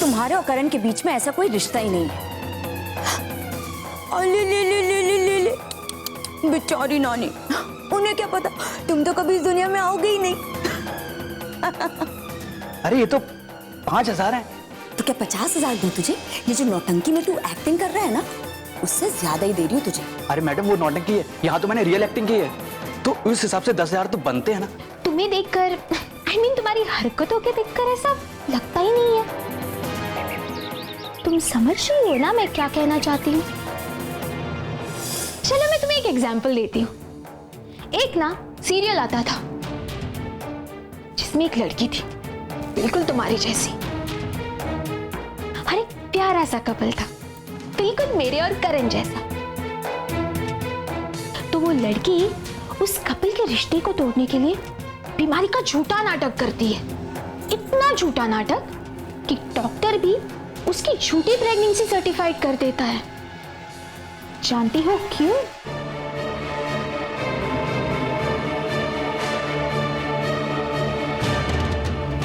तुम्हारे और करण के बीच में ऐसा कोई रिश्ता ही नहीं है। ले ले ले ले ले ले ले, बेचारी नानी, उन्हें क्या पता, तुम तो कभी इस दुनिया में आओगे ही नहीं। अरे ये तो 5,000 है। तो क्या 50,000 दूं तुझे? ये जो नौटंकी में तू एक्टिंग कर रहा है ना, उससे ज्यादा ही दे रही हूँ तुझे। अरे मैडम वो नौटंकी है, यहाँ तो मैंने रियल एक्टिंग की है, तो उस हिसाब से 10,000 तो बनते हैं ना। तुम्हें देखकर, तुम्हारी हरकतों के देखकर ऐसा लगता ही नहीं है। तुम समझ रही हो ना मैं क्या कहना चाहती हूँ? चलो मैं तुम्हें एक एग्जाम्पल देती हूँ। एक ना सीरियल आता था जिसमें एक लड़की थी बिल्कुल तुम्हारी जैसी, और एक प्यारा सा कपल था बिल्कुल मेरे और करण जैसा। तो वो लड़की उस कपल के रिश्ते को तोड़ने के लिए बीमारी का झूठा नाटक करती है। इतना झूठा नाटक कि डॉक्टर भी उसकी झूठी प्रेगनेंसी सर्टिफाइड कर देता है। जानती हो क्यों?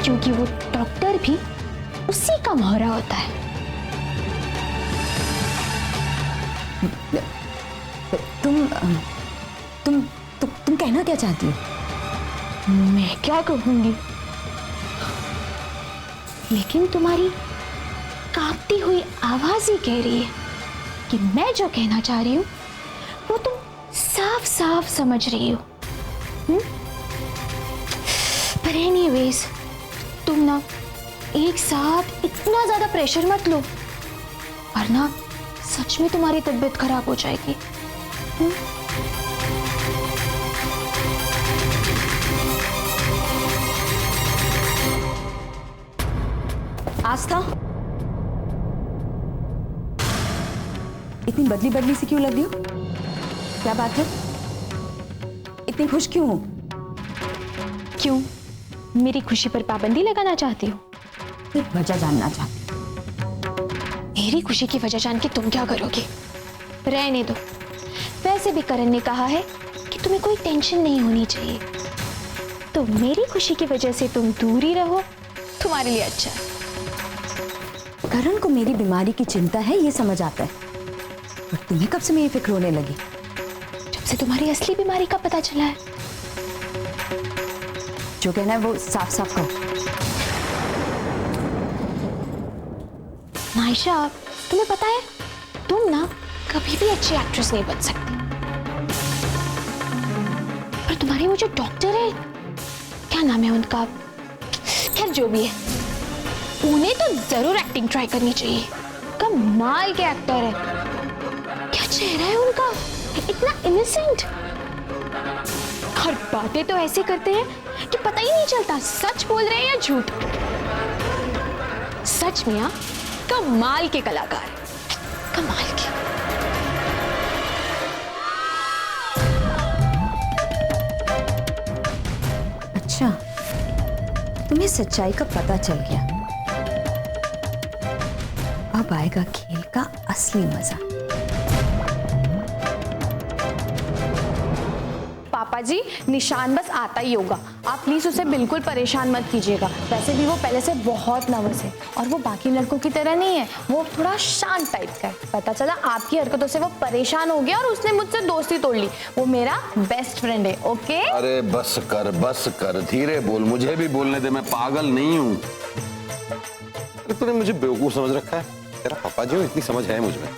क्योंकि वो डॉक्टर भी उसी का मोहरा होता है। तुम कहना क्या चाहती हो? मैं क्या कहूंगी, लेकिन तुम्हारी कांपती हुई आवाज ही कह रही है कि मैं जो कहना चाह रही हूं वो तुम साफ साफ समझ रही हो। पर एनीवेज, तुम ना एक साथ इतना ज्यादा प्रेशर मत लो, वरना सच में तुम्हारी तबीयत खराब हो जाएगी। आस्था, इतनी बदली बदली सी क्यों लग रही हो? क्या बात है? इतनी खुश क्यों हो? क्यों, मेरी खुशी पर पाबंदी लगाना चाहती हो? एक वजह जानना चाहती हूँ। मेरी खुशी की वजह जान के तुम क्या करोगे? रहने दो। वैसे भी करण ने कहा है कि तुम्हें कोई टेंशन नहीं होनी चाहिए, तो मेरी खुशी की वजह से तुम दूर ही रहो, तुम्हारे लिए अच्छा है। करण को मेरी बीमारी की चिंता है, ये समझ आता है, पर तुम्हें कब से मेरी फिक्र होने लगी? जब से तुम्हारी असली बीमारी का पता चला है। जो कहना है वो साफ साफ कहो। नायशा, तुम्हें पता है तुम ना कभी भी अच्छी एक्ट्रेस नहीं बन सकती, पर तुम्हारे वो जो डॉक्टर है, क्या नाम है उनका, खैर जो भी है, उन्हें तो जरूर एक्टिंग ट्राई करनी चाहिए। कमाल के एक्टर है। क्या चेहरा है उनका, इतना इनोसेंट, और बातें तो ऐसे करते हैं कि पता ही नहीं चलता सच बोल रहे हैं या झूठ। सच में यार कमाल के कलाकार, कमाल के। अच्छा, तुम्हें सच्चाई का पता चल गया। अब आएगा खेल का असली मजा। पापा जी, निशान बस आता ही होगा, आप प्लीज उसे बिल्कुल परेशान मत कीजिएगा। वैसे भी वो पहले से बहुत नर्वस है, और वो बाकी लड़कों की तरह नहीं है, वो थोड़ा शांत टाइप का है। पता चला आपकी हरकतों से वो परेशान हो गया और उसने मुझसे दोस्ती तोड़ ली। वो मेरा बेस्ट फ्रेंड है, ओके? अरे बस कर, धीरे बोल, मुझे भी बोलने दे, मैं पागल नहीं हूँ। तूने मुझे बेवकूफ समझ रखा है? तेरा पापा जी इतनी समझ है मुझ में?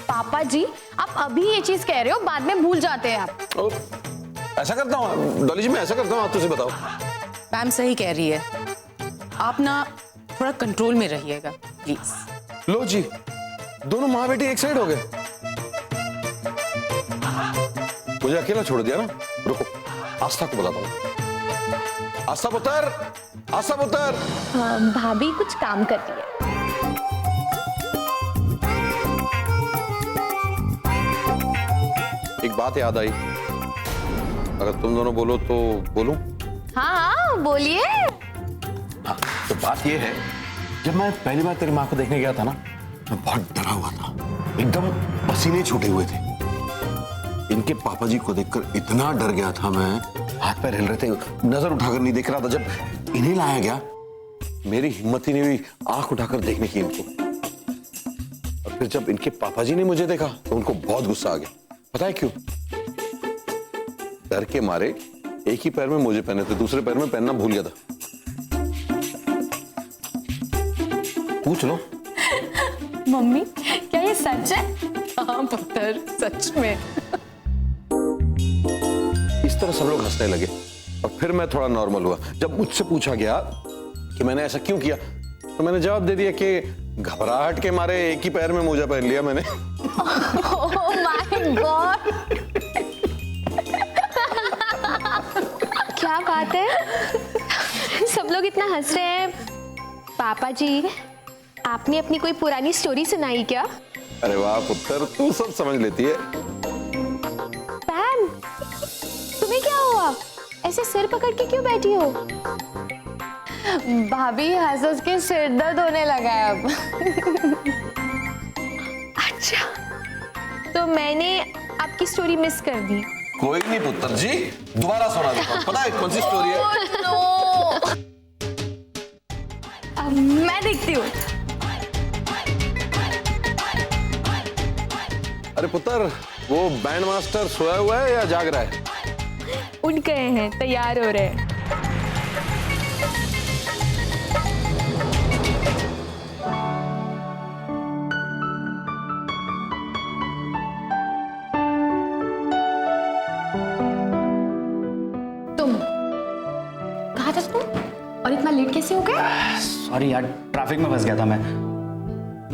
पापा जी, आप अभी ये चीज कह रहे हो, बाद में भूल जाते हैं आप। ऐसा करता हूँ डॉली जी, मैं ऐसा करता हूँ, आप तुझे बताओ। मैम सही कह रही है, आप ना थोड़ा कंट्रोल में रहिएगा प्लीज। लो जी, दोनों माँ बेटी एक साइड हो गए। मुझे अकेला छोड़ दिया ना। रुको, आस्था को बताता हूँ। आस्था पुत्र, भाभी कुछ काम कर रही है। एक बात याद आई, अगर तुम दोनों बोलो तो बोलूं? हाँ बोलिए। हाँ, तो बात ये है, जब मैं पहली बार तेरी माँ को देखने गया था ना, मैं बहुत डरा हुआ था, एकदम पसीने छूटे हुए थे। इनके पापा जी को देखकर इतना डर गया था मैं, हाथ पैर हिल रहे थे, नजर उठाकर नहीं देख रहा था। जब इन्हें लाया गया मेरी हिम्मत ही नहीं हुई आंख उठाकर देखने की इनको। और फिर जब इनके पापा जी ने मुझे देखा तो उनको बहुत गुस्सा आ गया। पता है क्यों? डर के मारे एक ही पैर में मोजे पहने थे, दूसरे पैर में पहनना भूल गया था। पूछ लो। मम्मी क्या ये सच है? हाँ पुत्र, सच में। इस तरह सब लोग हंसने लगे और फिर मैं थोड़ा नॉर्मल हुआ। जब मुझसे पूछा गया कि मैंने ऐसा क्यों किया तो मैंने जवाब दे दिया कि घबराहट के मारे एक ही पैर में मोजा पहन लिया मैंने। ओह माय गॉड, क्या बात है, सब लोग इतना हंस रहे हैं। पापा जी, आपने अपनी कोई पुरानी स्टोरी सुनाई क्या? अरे वाह पुत्र, तू सब समझ लेती है। पैम, तुम्हें क्या हुआ? ऐसे सिर पकड़ के क्यों बैठी हो? भाभी हंस हंस के सिर दर्द होने लगा है अब। अच्छा, तो मैंने आपकी स्टोरी मिस कर दी। कोई नहीं पुत्र जी, दोबारा सुना देता हूं। पता है कौन सी स्टोरी है? मैं देखती हूँ। अरे पुत्र, वो बैंड मास्टर सोया हुआ है या जाग रहा है? उठ गए हैं, तैयार हो रहे हैं। तुम कहाँ था तुम? और इतना लेट कैसे हो गए? सॉरी यार, ट्रैफिक में फंस गया था मैं।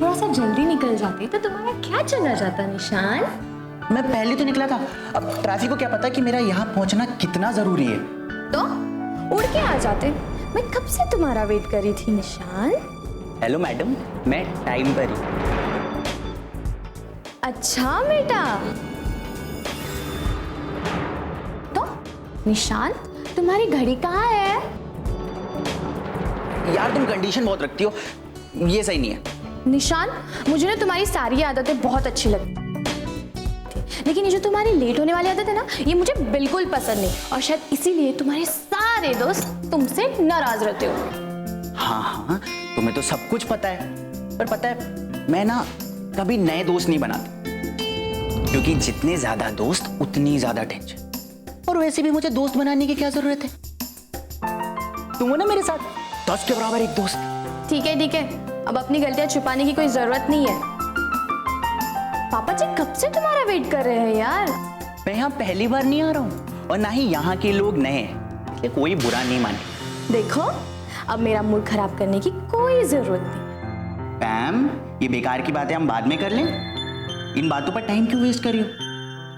थोड़ा सा जल्दी निकल जाते तो तुम्हारा क्या चला जाता निशान? मैं पहले तो निकला था, अब ट्रैफिक को क्या पता कि मेरा यहाँ पहुँचना कितना जरूरी है। तो उड़ के आ जाते। मैं कब से तुम्हारा वेट कर रही थी निशान। हेलो मैडम, मैं टाइम पर ही। अच्छा बेटा, तो निशान तुम्हारी घड़ी कहाँ है? यार तुम कंडीशन बहुत रखती हो, ये सही नहीं है। निशान, मुझे ना तुम्हारी सारी आदतें बहुत अच्छी लगती, लेकिन ये जो तुम्हारी लेट होने वाली आदत है ना, ये मुझे बिल्कुल पसंद नहीं। और शायद इसीलिए तुम्हारे सारे दोस्त तुमसे नाराज रहते हो। हाँ हाँ, तुम्हें तो सब कुछ पता है, पर पता है मैं ना कभी नए दोस्त नहीं बनाता, क्योंकि जितने ज्यादा दोस्त उतनी ज्यादा टेंशन। और वैसे भी मुझे दोस्त बनाने की क्या जरूरत है? तुम हो ना मेरे साथ 10 के बराबर एक दोस्त। ठीक है, अब अपनी गलतियां छुपाने की कोई जरूरत नहीं है। पापा जी कब से तुम्हारा वेट कर रहे हैं यार। मैं यहाँ पहली बार नहीं आ रहा हूँ और ना ही यहाँ के लोग नए हैं, इसलिए कोई बुरा नहीं माने। देखो, अब मेरा मूड खराब करने की कोई जरूरत नहीं। पैम, ये बेकार की बातें हम बाद में कर लें। इन बातों पर टाइम क्यों वेस्ट कर रही हो?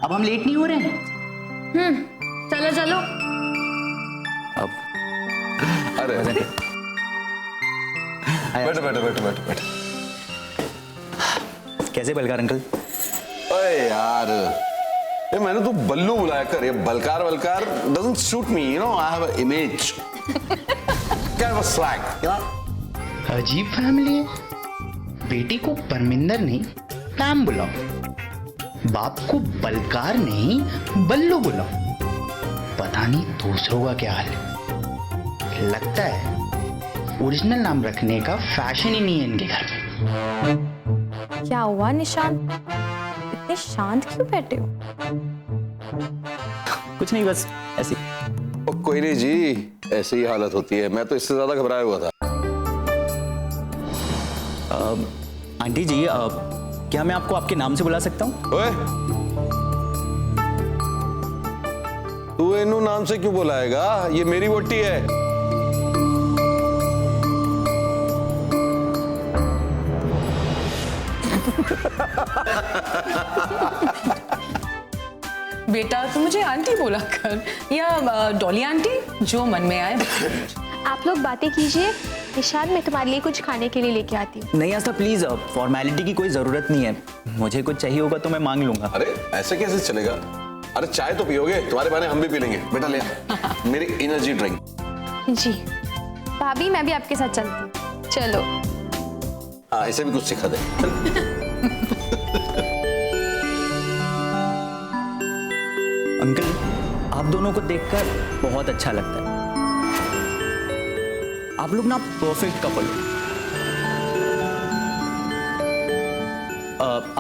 अब हम लेट नहीं हो रहे हैं। चलो अब अरे बैठो। कैसे बलकार अंकल? अरे यार, ये मैंने तो बल्लू बुलाया कर, ये Balkar doesn't suit me, you know, I have an image. Kind of a swag. अजीब फैमिली है। बेटी को परमिंदर नहीं पैम बुलाओ, बाप को बलकार नहीं बल्लू बुलाओ। पता नहीं दूसरों का क्या हाल है। लगता है ओरिजिनल नाम रखने का फैशन ही नहीं है इनके घर में। क्या हुआ निशान, इतने शांत क्यों बैठे हो? कुछ नहीं, बस ऐसे। कोई नहीं जी, ऐसी ही हालत होती है। मैं तो इससे ज्यादा घबराया हुआ था। आंटी जी, क्या मैं आपको आपके नाम से बुला सकता हूँ? ओए, तू इन्नू नाम से क्यों बुलाएगा? ये मेरी वोटी है। बेटा तू मुझे आंटी बोला कर, या डॉली आंटी, जो मन में आए। आप लोग बातें कीजिए, निशान मैं तुम्हारे लिए कुछ खाने के लिए लेके आती हूँ। नहीं आस्था, प्लीज, फॉर्मेलिटी की कोई जरूरत नहीं है। मुझे कुछ चाहिए होगा तो मैं मांग लूंगा। अरे ऐसे कैसे चलेगा? अरे चाय तो पियोगे, तुम्हारे बहाने हम भी पी लेंगे। बेटा ले आ, मेरी एनर्जी ड्रिंक। जी भाभी मैं भी आपके साथ चलती हूँ। चलो। हाँ, इसे भी कुछ सिखा दे। अंकल, आप दोनों को देखकर बहुत अच्छा लगता है। आप लोग ना परफेक्ट कपल हो।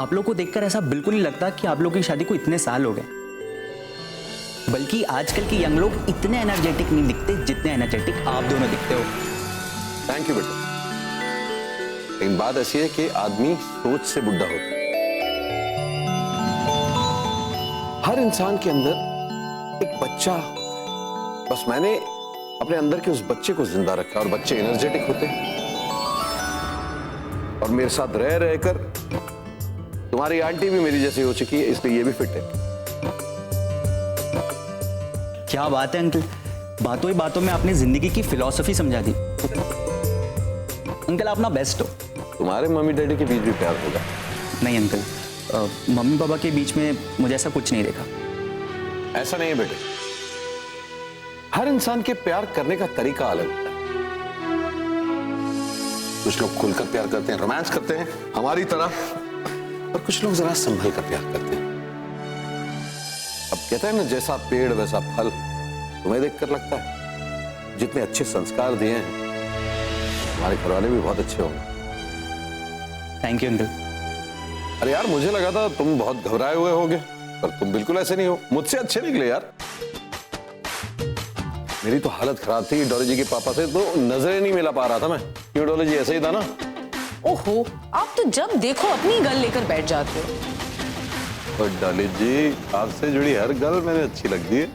आप लोग को देखकर ऐसा बिल्कुल नहीं लगता कि आप लोग की शादी को इतने साल हो गए, बल्कि आजकल के यंग लोग इतने एनर्जेटिक नहीं दिखते जितने एनर्जेटिक आप दोनों दिखते हो। थैंक यू बेटा। लेकिन बात ऐसी है कि आदमी सोच से बुढ़ा होता है। हर इंसान के अंदर एक बच्चा, बस मैंने अपने अंदर के उस बच्चे को जिंदा रखा, और बच्चे एनर्जेटिक होते हैं। और मेरे साथ रह रहकर तुम्हारी आंटी भी मेरी जैसी हो चुकी है, इसलिए ये भी फिट है। क्या बात है अंकल, बातों ही बातों में आपने जिंदगी की फिलॉसफी समझा दी। अंकल आप ना बेस्ट हो। तुम्हारे मम्मी डैडी के बीच भी प्यार होगा? नहीं अंकल, मम्मी पापा के बीच में मुझे ऐसा कुछ नहीं देखा। ऐसा नहीं है बेटे, हर इंसान के प्यार करने का तरीका अलग होता है। कुछ लोग खुलकर प्यार करते हैं, रोमांस करते हैं हमारी तरह, और कुछ लोग जरा संभल कर प्यार करते हैं। अब कहते हैं ना, जैसा पेड़ वैसा फल। तुम्हें देखकर लगता है जितने अच्छे संस्कार दिए हैं, हमारे घर वाले भी बहुत अच्छे होंगे। Thank you uncle. अरे यार, मुझे लगा था तुम बहुत घबराए हुए होगे, पर तुम बिल्कुल ऐसे नहीं हो। मुझसे अच्छे निकले यार। मेरी तो हालत खराब थी डॉली जी के पापा से, तो नजरें नहीं मिला पा रहा था मैं। क्यों डॉली जी, ऐसे ही था ना? ओहो, आप तो जब देखो अपनी गल लेकर बैठ जाते हो। और डॉली जी, आपसे जुड़ी हर गल मैंने अच्छी लगती है।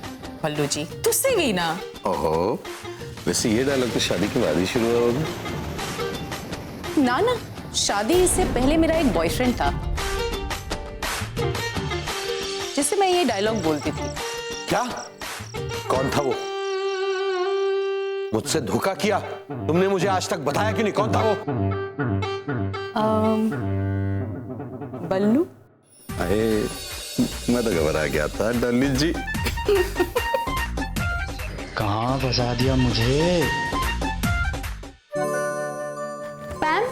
पल्लू जी, तुझसे भी ना। ओहो, वैसे ये डायलॉग तो शादी के बाद ही शुरू हुआ होगा। ना ना, शादी से पहले मेरा एक बॉयफ्रेंड था, जिससे मैं ये डायलॉग बोलती थी। क्या? कौन था वो? मुझसे धोखा किया तुमने, मुझे आज तक बताया क्यों नहीं? कौन था वो? बल्लू। अरे मैं तो घबरा गया था डॉली जी। कहाँ फंसा दिया मुझे? पैम,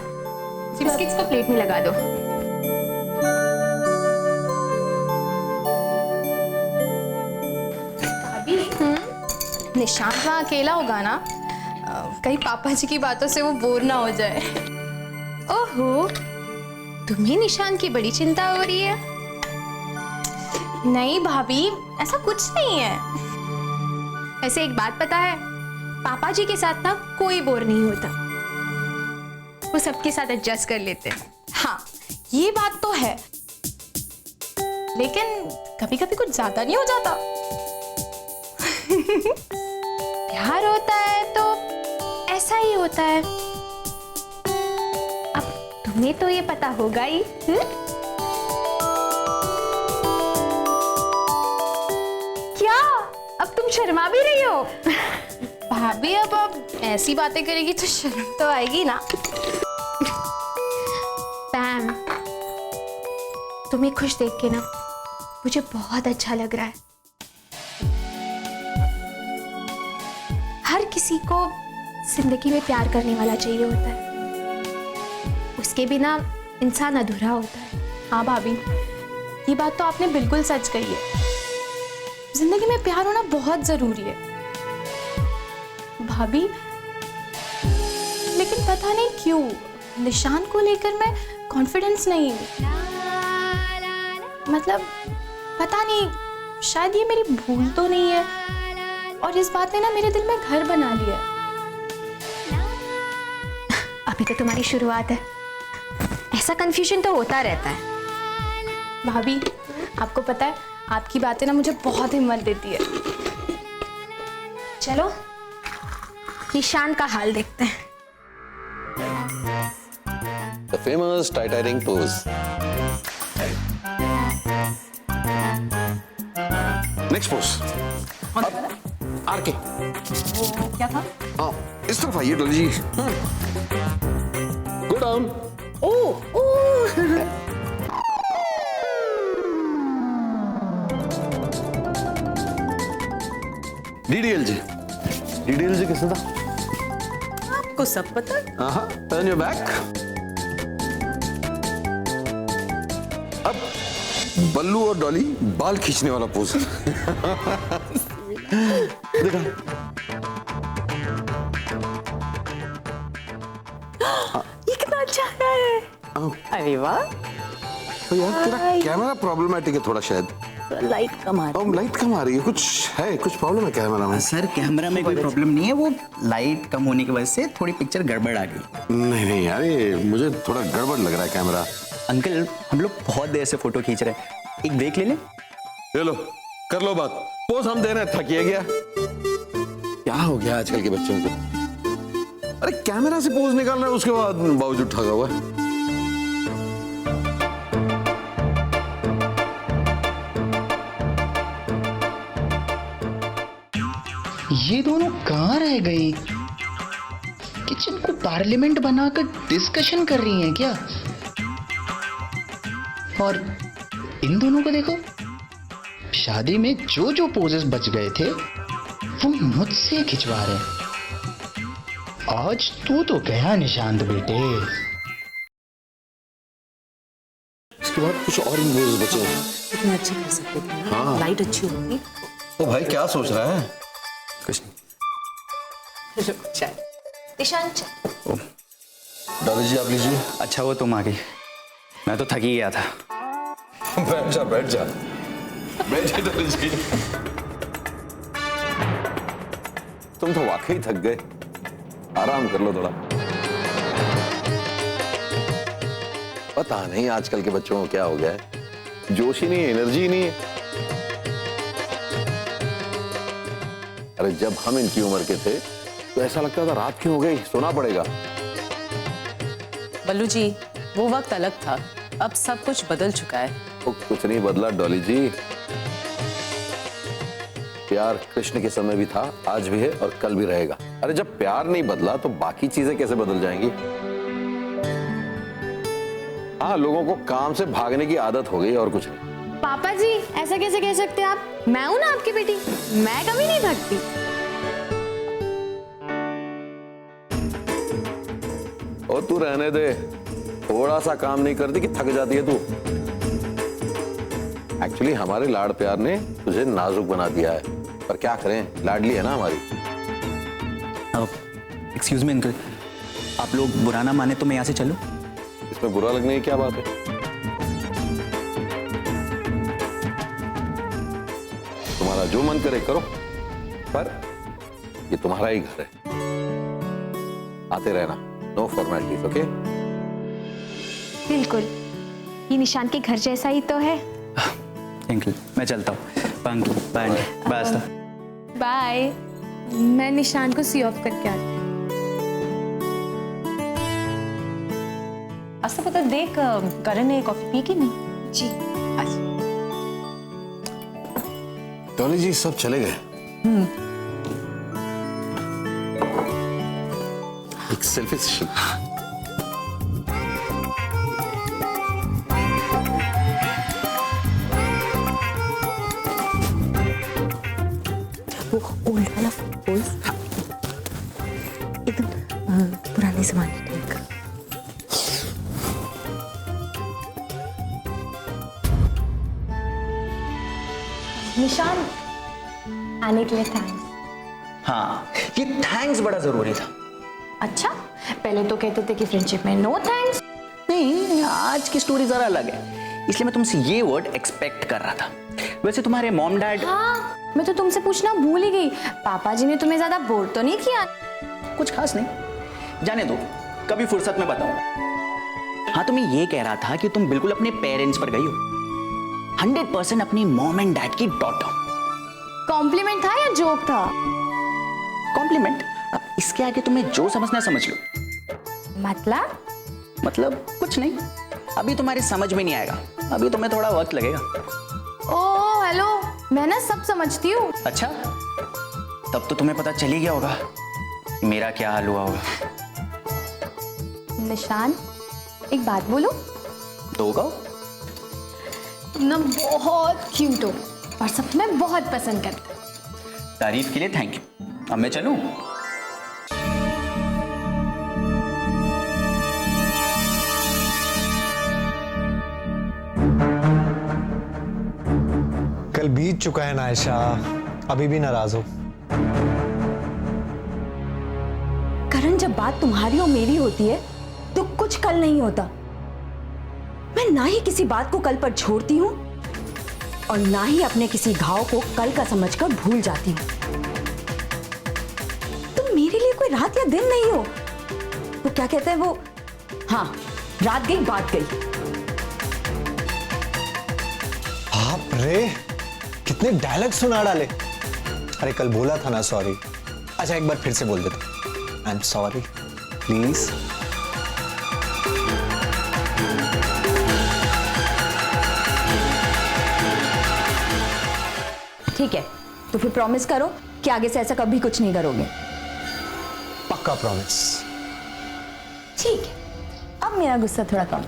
बिस्किट्स को प्लेट में लगा दो। भाभी, निशांत वहाँ अकेला होगा ना? कहीं पापा जी की बातों से वो बोर ना हो जाए। ओहो, तुम्हें निशान की बड़ी चिंता हो रही है। नहीं भाभी, ऐसा कुछ नहीं है। ऐसे एक बात पता है, पापा जी के साथ ना कोई बोर नहीं होता, वो सबके साथ एडजस्ट कर लेते हैं। हाँ, ये बात तो है, लेकिन कभी कभी कुछ ज्यादा नहीं हो जाता? प्यार होता है तो ऐसा ही होता है। अब तुम्हें तो ये पता होगा ही। क्या अब तुम शर्मा भी रही हो? भाभी, अब ऐसी बातें करेगी तो शर्म तो आएगी ना। पैम, तुम्हें खुश देख के ना मुझे बहुत अच्छा लग रहा है। हर किसी को जिंदगी में प्यार करने वाला चाहिए होता है, उसके बिना इंसान अधूरा होता है। हाँ भाभी, ये बात तो आपने बिल्कुल सच कही है। जिंदगी में प्यार होना बहुत जरूरी है भाभी। लेकिन पता नहीं क्यों निशान को लेकर मैं कॉन्फिडेंस नहीं हूँ। मतलब पता नहीं, शायद ये मेरी भूल तो नहीं है, और इस बात ने ना मेरे दिल में घर बना लिया है। अभी तो तुम्हारी शुरुआत है, ऐसा कंफ्यूजन तो होता रहता है। भाभी, आपको पता है, आपकी बातें ना मुझे बहुत हिम्मत देती है। चलो निशान का हाल देखते हैं। The famous Titanic pose. Next pose. अब आर के। क्या था? हाँ, इस तरफ आइए डॉली जी। Go down. DDLG. DDLG किसने था? आपको सब पता है? हाँ, turn your back. अब बल्लू और डॉली बाल खींचने वाला पोज। देखा? ये कितना अच्छा आया है। अरे वाह, तो यार तेरा कैमरा प्रॉब्लमेटिक है थोड़ा शायद। लाइट कम आ रही लाइट कम आ रही है, कुछ प्रॉब्लम है कैमरा में? सर कैमरा में कोई प्रॉब्लम नहीं है, वो लाइट कम होने की वजह से थोड़ी पिक्चर गड़बड़ आ गई। नहीं यार, ये मुझे थोड़ा गड़बड़ लग रहा है कैमरा। अंकल हम लोग बहुत देर से फोटो खींच रहे हैं, एक ब्रेक ले लें? ले लो, कर लो बात। पोज हम दे रहे हैं, थकिए गया क्या हो गया आजकल के बच्चों को? अरे कैमरा से पोज निकालना है, उसके बाद बावजूद ठगा हुआ है। ये दोनों कहाँ रह गई? किचन को पार्लियामेंट बनाकर डिस्कशन कर रही हैं क्या? और इन दोनों को देखो, शादी में जो जो पोजेस बच गए थे वो मुझसे खिंचवा रहे। आज तू तो गया निशांत बेटे। इसके बाद कुछ और ही पोज बचे हैं। कितना अच्छा कर सकते थे। हाँ। लाइट अच्छी होगी। तो भाई क्या सोच रहा है? कुछ नहीं। निशान चल। दादाजी जी आप लीजिए। अच्छा वो तुम आ गई, मैं तो थक ही गया था। बैठ जा बैठ जा बैठ जा दादाजी। तुम तो वाकई थक गए, आराम कर लो थोड़ा। पता नहीं आजकल के बच्चों को क्या हो गया है, जोश ही नहीं है, एनर्जी ही नहीं है। अरे जब हम इनकी उम्र के थे तो ऐसा लगता था रात क्यों हो गई, सोना पड़ेगा। बल्लू जी, वो वक्त अलग था, अब सब कुछ बदल चुका है। तो कुछ नहीं बदला डॉली जी। प्यार कृष्ण के समय भी था, आज भी है और कल भी रहेगा। अरे जब प्यार नहीं बदला तो बाकी चीजें कैसे बदल जाएंगी? हाँ, लोगों को काम से भागने की आदत हो गई और कुछ नहीं। पापा जी ऐसा कैसे कह सकते हैं आप? मैं हूं ना आपकी बेटी, मैं कभी नहीं थकती। और तू रहने दे, थोड़ा सा काम नहीं करती कि थक जाती है तू। एक्चुअली हमारे लाड़ प्यार ने तुझे नाजुक बना दिया है, पर क्या करें, लाडली है ना हमारी। एक्सक्यूज मी अंकल, आप लोग बुरा ना माने तो मैं यहाँ से चलूं? इसमें बुरा लगने की क्या बात है? तुम्हारा जो मन करे करो, पर ये तुम्हारा ही घर है, आते रहना, नो फॉर्मेलिटीज, ओके? बिल्कुल, ये निशान के घर जैसा ही तो है। अंकल मैं चलता हूँ। Uncle bye. बस बाय, मैं निशान को सी ऑफ करके आती हूँ। अच्छा पता देख, करण ने कॉफी पी की नहीं? जी। डॉली जी सब चले गए। एक सेल्फी सेशन। वो ओल्ड वाला पोज, एकदम पुराने जमाने टाइप का। निशान, आने के लिए थैंक्स। हाँ, ये थैंक्स बड़ा जरूरी था। अच्छा, पहले तो कहते थे कि फ्रेंडशिप में नो थैंक्स। नहीं, आज की स्टोरी जरा अलग है, इसलिए मैं तुमसे ये वर्ड एक्सपेक्ट कर रहा था। वैसे तुम्हारे मॉम डैड? हाँ, मैं तो तुमसे पूछना भूल ही गई, पापा जी ने तुम्हें ज्यादा बोर तो नहीं किया? कुछ खास नहीं, जाने दो, कभी फुर्सत में बताऊं। हाँ, तो मैं ये कह रहा था कि तुम बिल्कुल अपने पेरेंट्स पर गई हो, 100% अपनी मॉम एंड डैड की डॉटर। कॉम्प्लीमेंट था या जोक था? कॉम्प्लीमेंट। अब इसके आगे तुम्हें जो समझना है समझ लो। मतलब कुछ नहीं, अभी तुम्हारे समझ में नहीं आएगा, अभी तुम्हें थोड़ा वक्त लगेगा। ओह हेलो, मैं ना सब समझती हूँ। अच्छा, तब तो तुम्हें पता चल ही गया होगा मेरा क्या हाल हुआ होगा। निशान, एक बात बोलूं? तो कहो। तुम ना बहुत क्यूट हो और सब मैं बहुत पसंद करती हूँ। तारीफ के लिए थैंक यू। अब मैं चलूं? कल बीत चुका है ना आयशा, अभी भी नाराज हो? करण, जब बात तुम्हारी और मेरी होती है तो कुछ कल नहीं होता। मैं ना ही किसी बात को कल पर छोड़ती हूँ और ना ही अपने किसी घाव को कल का समझकर भूल जाती हूँ। तुम मेरे लिए कोई रात या दिन नहीं हो। वो क्या कहते हैं वो, हाँ, रात गई बात गई। बाप रे, कितने डायलॉग सुना डाले। अरे कल बोला था ना सॉरी। अच्छा एक बार फिर से बोल देता, आई एम सॉरी प्लीज। ठीक है, तो फिर प्रॉमिस करो कि आगे से ऐसा कभी कुछ नहीं करोगे। पक्का प्रॉमिस। ठीक है, अब मेरा गुस्सा थोड़ा कम।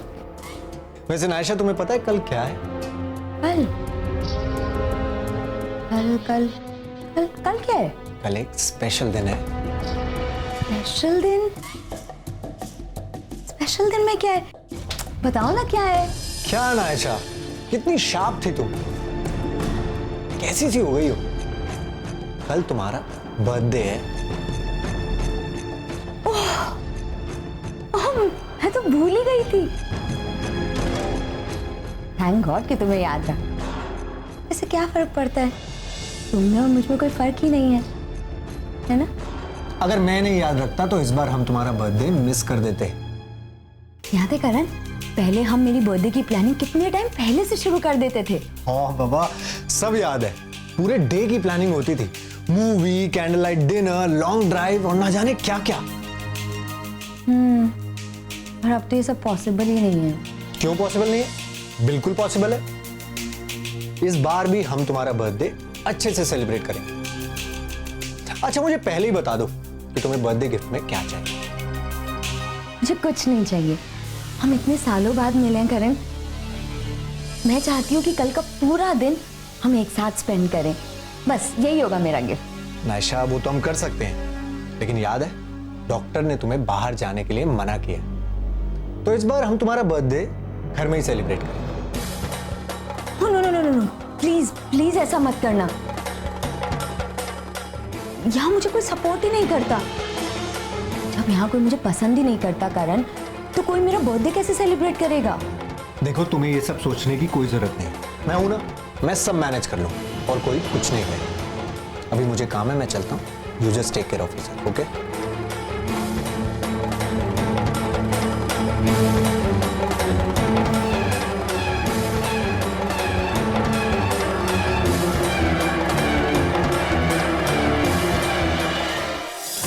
वैसे नायशा तुम्हें पता है कल क्या है? कल कल कल कल कल क्या है? कल एक स्पेशल दिन है। स्पेशल दिन? स्पेशल दिन में क्या है? बताओ ना क्या है। क्या नायशा, कितनी शार्प थी तुम, कैसी सी हो गई हो। कल तुम्हारा बर्थडे है। ओह, मैं तो भूल ही गई थी। थैंक गॉड कि तुम्हें याद रहा। ऐसे क्या फर्क पड़ता है, तुम में और मुझ में कोई फर्क ही नहीं है ना? अगर मैं नहीं याद रखता तो इस बार हम तुम्हारा बर्थडे मिस कर देते। याद है करण, पहले हम मेरी बर्थडे की प्लानिंग कितने टाइम पहले से शुरू कर देते थे। हाँ बाबा, सब याद है। पूरे डे की प्लानिंग होती थी, movie, candle light dinner, long drive और ना जाने क्या क्या। पर अब तो ये सब पॉसिबल ही नहीं है। क्यों पॉसिबल नहीं है? बिल्कुल पॉसिबल है। इस बार भी हम तुम्हारा बर्थडे अच्छे से सेलिब्रेट करेंगे। अच्छा मुझे पहले ही बता दो कि तुम्हें बर्थडे गिफ्ट में क्या चाहिए। मुझे कुछ नहीं चाहिए, हम इतने सालों बाद मिले हैं करण। मैं चाहती हूँ कि कल का पूरा दिन हम एक साथ स्पेंड करें, बस यही होगा मेरा गिफ्ट। नायशा वो तो हम कर सकते हैं, लेकिन याद है डॉक्टर ने तुम्हें बाहर जाने के लिए मना किया, तो इस बार हम तुम्हारा बर्थडे घर में ही सेलिब्रेट करेंगे। No no no no no, please please ऐसा मत करना। यहाँ मुझे कोई सपोर्ट ही नहीं करता। जब यहाँ कोई मुझे पसंद ही नहीं करता करण, तो कोई मेरा बर्थडे कैसे सेलिब्रेट करेगा? देखो तुम्हें ये सब सोचने की कोई जरूरत नहीं, मैं हूं ना, मैं सब मैनेज कर लूं और कोई कुछ नहीं करेगा। अभी मुझे काम है, मैं चलता हूं। You just take care of yourself, okay?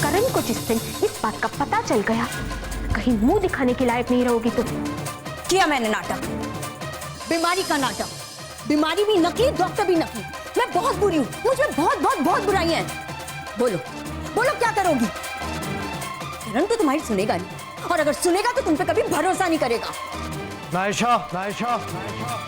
Karan को जिस दिन इस बात का पता चल गया, कहीं मुंह दिखाने के लायक नहीं रहोगी तुम। किया मैंने नाटक, बीमारी का नाटक। बीमारी भी नकली, डॉक्टर भी नकली। मैं बहुत बुरी हूँ, मुझमें बहुत बहुत बहुत बुराई है। बोलो बोलो क्या करोगी? करण तो तुम्हारी सुनेगा नहीं, और अगर सुनेगा तो तुम पे कभी भरोसा नहीं करेगा। नायशा, नायशा, नायशा।